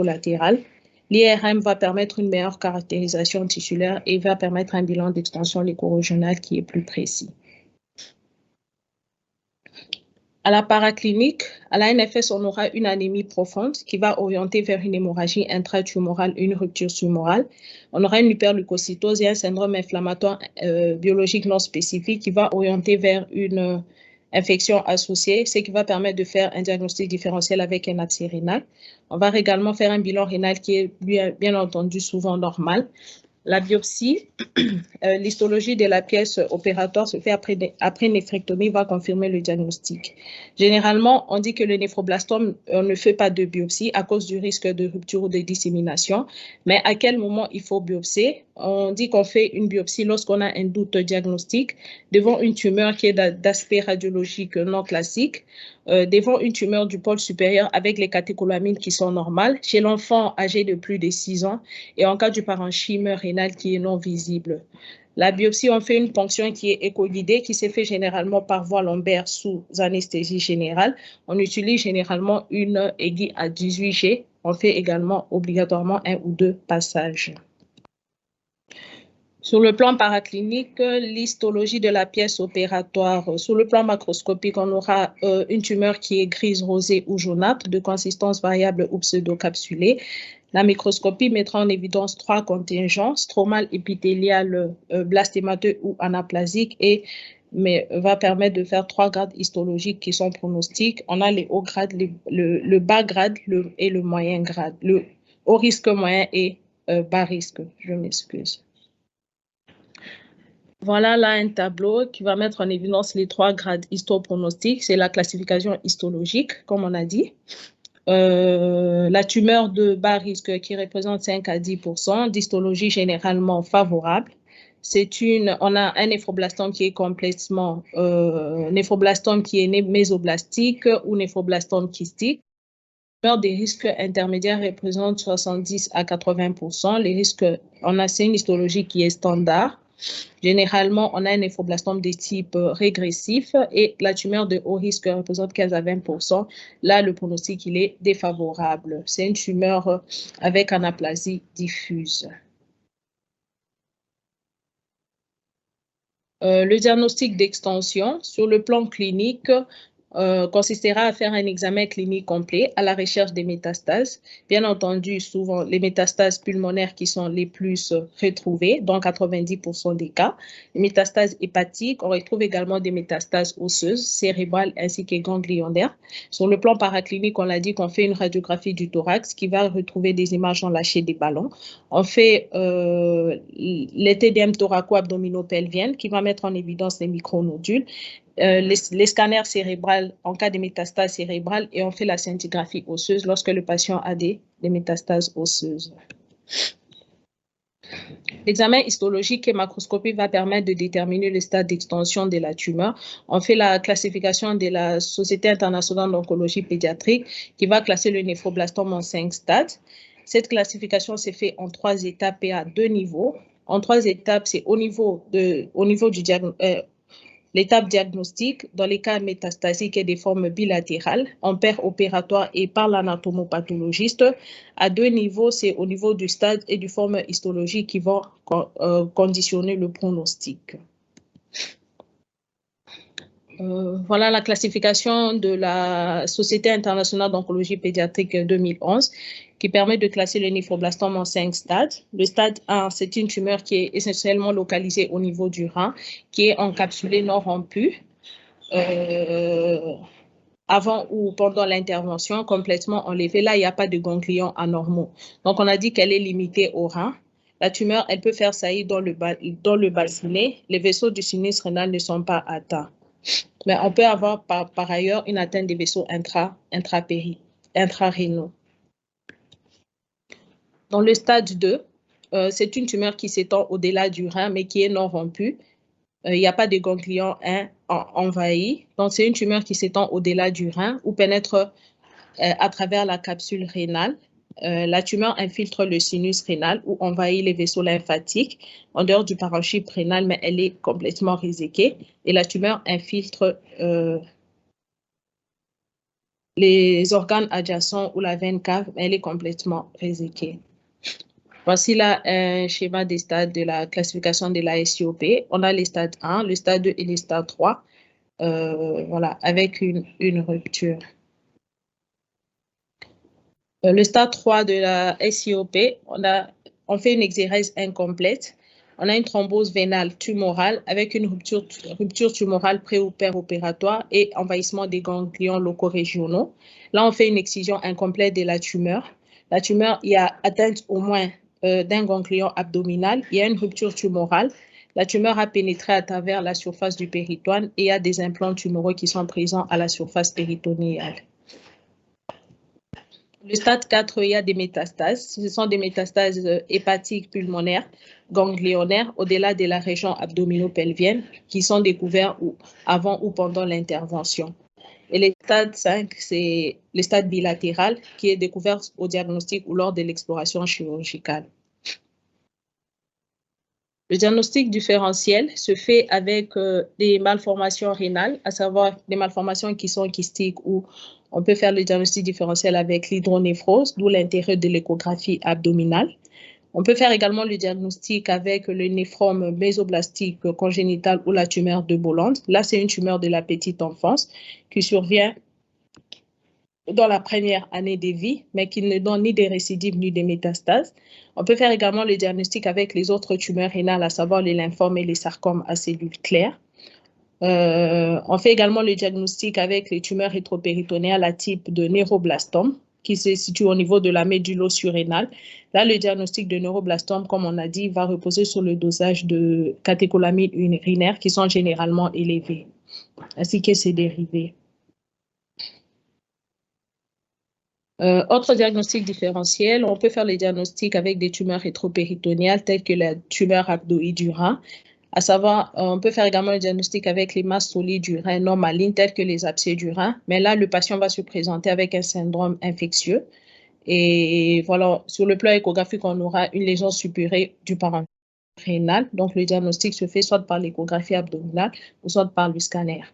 latérale. L'IRM va permettre une meilleure caractérisation tissulaire et va permettre un bilan d'extension léco-régionale qui est plus précis. À la paraclinique, à la NFS, on aura une anémie profonde qui va orienter vers une hémorragie intratumorale, une rupture tumorale. On aura une hyperleucocytose et un syndrome inflammatoire biologique non spécifique qui va orienter vers une infection associée, ce qui va permettre de faire un diagnostic différentiel avec un accès rénal. On va également faire un bilan rénal qui est bien entendu souvent normal. La biopsie, l'histologie de la pièce opératoire se fait après néphrectomie, va confirmer le diagnostic. Généralement, on dit que le néphroblastome, on ne fait pas de biopsie à cause du risque de rupture ou de dissémination. Mais à quel moment il faut biopsier? On dit qu'on fait une biopsie lorsqu'on a un doute diagnostique devant une tumeur qui est d'aspect radiologique non classique, devant une tumeur du pôle supérieur avec les catécholamines qui sont normales, chez l'enfant âgé de plus de 6 ans et en cas du parenchyme rénal qui est non visible. La biopsie, on fait une ponction qui est écho-guidée, qui se fait généralement par voie lombaire sous anesthésie générale. On utilise généralement une aiguille à 18 G. On fait également obligatoirement 1 ou 2 passages. Sur le plan paraclinique, l'histologie de la pièce opératoire. Sur le plan macroscopique, on aura une tumeur qui est grise, rosée ou jaunâtre, de consistance variable ou pseudo-capsulée. La microscopie mettra en évidence 3 contingents, stromal, épithélial, blastémateux ou anaplasique, mais va permettre de faire 3 grades histologiques qui sont pronostiques. On a les hauts grades, le bas grade et le moyen grade, le haut risque, moyen et bas risque. Je m'excuse. Voilà là un tableau qui va mettre en évidence les 3 grades histopronostiques. C'est la classification histologique, comme on a dit. La tumeur de bas risque qui représente 5 à 10%, d'histologie généralement favorable. On a un néphroblastome qui est complètement néphroblastome qui est mésoblastique ou néphroblastome kystique. La tumeur des risques intermédiaires représente 70 à 80%. Les risques, c'est une histologie qui est standard. Généralement, on a un néphroblastome de type régressif et la tumeur de haut risque représente 15 à 20%. Là, le pronostic, il est défavorable. C'est une tumeur avec anaplasie diffuse. Le diagnostic d'extension, sur le plan clinique, consistera à faire un examen clinique complet à la recherche des métastases. Bien entendu, souvent, les métastases pulmonaires qui sont les plus retrouvées, dans 90% des cas. Les métastases hépatiques, on retrouve également des métastases osseuses, cérébrales ainsi que ganglionnaires. Sur le plan paraclinique, on l'a dit qu'on fait une radiographie du thorax qui va retrouver des images enlâchées des ballons. On fait les TDM thoraco-abdominopelviennes qui va mettre en évidence les micronodules. Les scanners cérébrales en cas de métastases cérébrales et on fait la scintigraphie osseuse lorsque le patient a des métastases osseuses. L'examen histologique et macroscopique va permettre de déterminer le stade d'extension de la tumeur. On fait la classification de la Société internationale d'oncologie pédiatrique qui va classer le néphroblastome en 5 stades. Cette classification s'est faite en 3 étapes et à 2 niveaux. En 3 étapes, c'est au niveau du diagnostic. L'étape diagnostique, dans les cas métastasiques et des formes bilatérales, en paire opératoire et par l'anatomopathologiste. À 2 niveaux, c'est au niveau du stade et du forme histologique qui vont conditionner le pronostic. Voilà la classification de la Société internationale d'oncologie pédiatrique 2011 qui permet de classer le néphroblastome en 5 stades. Le stade 1, c'est une tumeur qui est essentiellement localisée au niveau du rein, qui est encapsulée non rompue avant ou pendant l'intervention, complètement enlevée. Là, il n'y a pas de ganglions anormaux. Donc, on a dit qu'elle est limitée au rein. La tumeur, elle peut faire saillie dans le bassinet. Les vaisseaux du sinus rénal ne sont pas atteints. Mais on peut avoir par ailleurs une atteinte des vaisseaux intrarénaux. Dans le stade 2, c'est une tumeur qui s'étend au-delà du rein, mais qui est non rompue. Il n'y a pas de ganglion envahi. Donc, c'est une tumeur qui s'étend au-delà du rein ou pénètre à travers la capsule rénale. La tumeur infiltre le sinus rénal ou envahit les vaisseaux lymphatiques en dehors du parenchyme rénal, mais elle est complètement réséquée. Et la tumeur infiltre les organes adjacents ou la veine cave, elle est complètement réséquée. Voici là un schéma des stades de la classification de la SIOP. On a les stades 1, le stade 2 et les stades 3, voilà, avec une rupture. Le stade 3 de la SIOP, on fait une exérèse incomplète. On a une thrombose vénale tumorale avec une rupture tumorale pré- ou opératoire et envahissement des ganglions locaux régionaux. Là, on fait une excision incomplète de la tumeur. La tumeur y a atteinte au moins d'un ganglion abdominal. Il y a une rupture tumorale. La tumeur a pénétré à travers la surface du péritoine et il y a des implants tumoraux qui sont présents à la surface péritonéale. Le stade 4, il y a des métastases. Ce sont des métastases hépatiques, pulmonaires, ganglionnaires, au-delà de la région abdominopelvienne, qui sont découvertes avant ou pendant l'intervention. Et le stade 5, c'est le stade bilatéral, qui est découvert au diagnostic ou lors de l'exploration chirurgicale. Le diagnostic différentiel se fait avec des malformations rénales, à savoir des malformations qui sont kystiques ou on peut faire le diagnostic différentiel avec l'hydronéphrose, d'où l'intérêt de l'échographie abdominale. On peut faire également le diagnostic avec le néphrome mésoblastique congénital ou la tumeur de Bolland. Là, c'est une tumeur de la petite enfance qui survient dans la première année de vie, mais qui ne donne ni des récidives ni des métastases. On peut faire également le diagnostic avec les autres tumeurs rénales, à savoir les lymphomes et les sarcomes à cellules claires. On fait également le diagnostic avec les tumeurs rétropéritonéales à type de neuroblastome, qui se situe au niveau de la médullo-surrénale. Là, le diagnostic de neuroblastome, comme on a dit, va reposer sur le dosage de catécholamines urinaires qui sont généralement élevés, ainsi que ses dérivés. Autre diagnostic différentiel, on peut faire les diagnostics avec des tumeurs rétropéritonéales telles que la tumeur abdoïde du rein. À savoir, on peut faire également le diagnostic avec les masses solides du rein non malignes telles que les abcès du rein. Mais là, le patient va se présenter avec un syndrome infectieux. Et voilà, sur le plan échographique, on aura une lésion supérieure du parenchyme rénal. Donc, le diagnostic se fait soit par l'échographie abdominale ou soit par le scanner.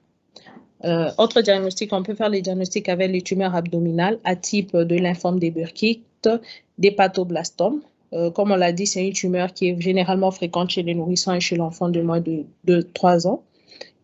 Autre diagnostic, on peut faire les diagnostics avec les tumeurs abdominales à type de lymphome des Burkitt, des patoblastomes. Comme on l'a dit, c'est une tumeur qui est généralement fréquente chez les nourrissons et chez l'enfant de moins de 3 ans,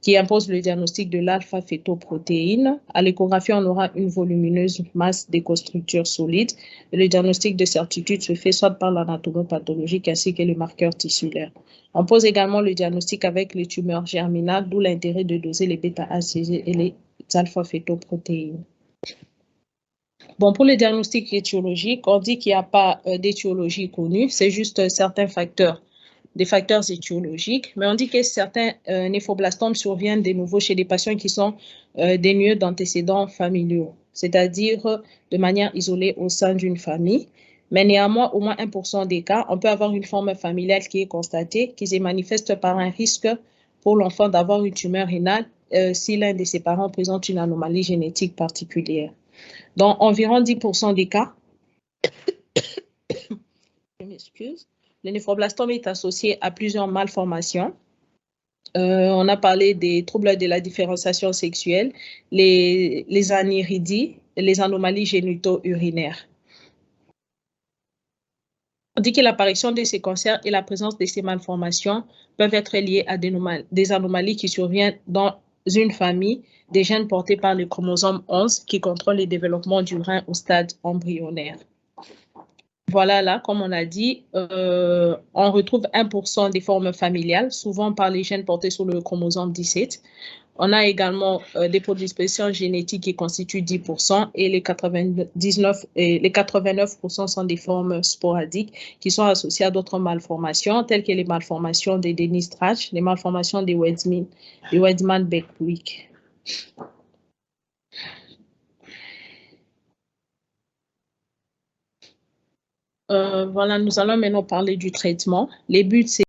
qui impose le diagnostic de l'alpha-fétoprotéine. À l'échographie, on aura une volumineuse masse d'écostructures solides. Le diagnostic de certitude se fait soit par l'anatomopathologique ainsi que les marqueurs tissulaires. On pose également le diagnostic avec les tumeurs germinales, d'où l'intérêt de doser les bêta-ACG et les alpha-fétoprotéines. Bon, pour le diagnostic étiologique, on dit qu'il n'y a pas d'étiologie connue, c'est juste certains facteurs, des facteurs étiologiques, mais on dit que certains néphroblastomes surviennent de nouveau chez des patients qui sont dénués d'antécédents familiaux, c'est-à-dire de manière isolée au sein d'une famille. Mais néanmoins, au moins 1% des cas, on peut avoir une forme familiale qui est constatée, qui se manifeste par un risque pour l'enfant d'avoir une tumeur rénale si l'un de ses parents présente une anomalie génétique particulière. Dans environ 10% des cas, je m'excuse, le néphroblastome est associé à plusieurs malformations. On a parlé des troubles de la différenciation sexuelle, les anéridie, les anomalies génito-urinaires. On dit que l'apparition de ces cancers et la présence de ces malformations peuvent être liées à des anomalies qui surviennent dans une famille des gènes portés par le chromosome 11 qui contrôle le développement du rein au stade embryonnaire. Voilà, là, comme on a dit, on retrouve 1% des formes familiales, souvent par les gènes portés sur le chromosome 17. On a également des prédispositions génétiques qui constituent 10% et les 89% sont des formes sporadiques qui sont associées à d'autres malformations, telles que les malformations des Dennis-Strach, les malformations des Weidman-Beckwith. Voilà, nous allons maintenant parler du traitement. Les buts, c'est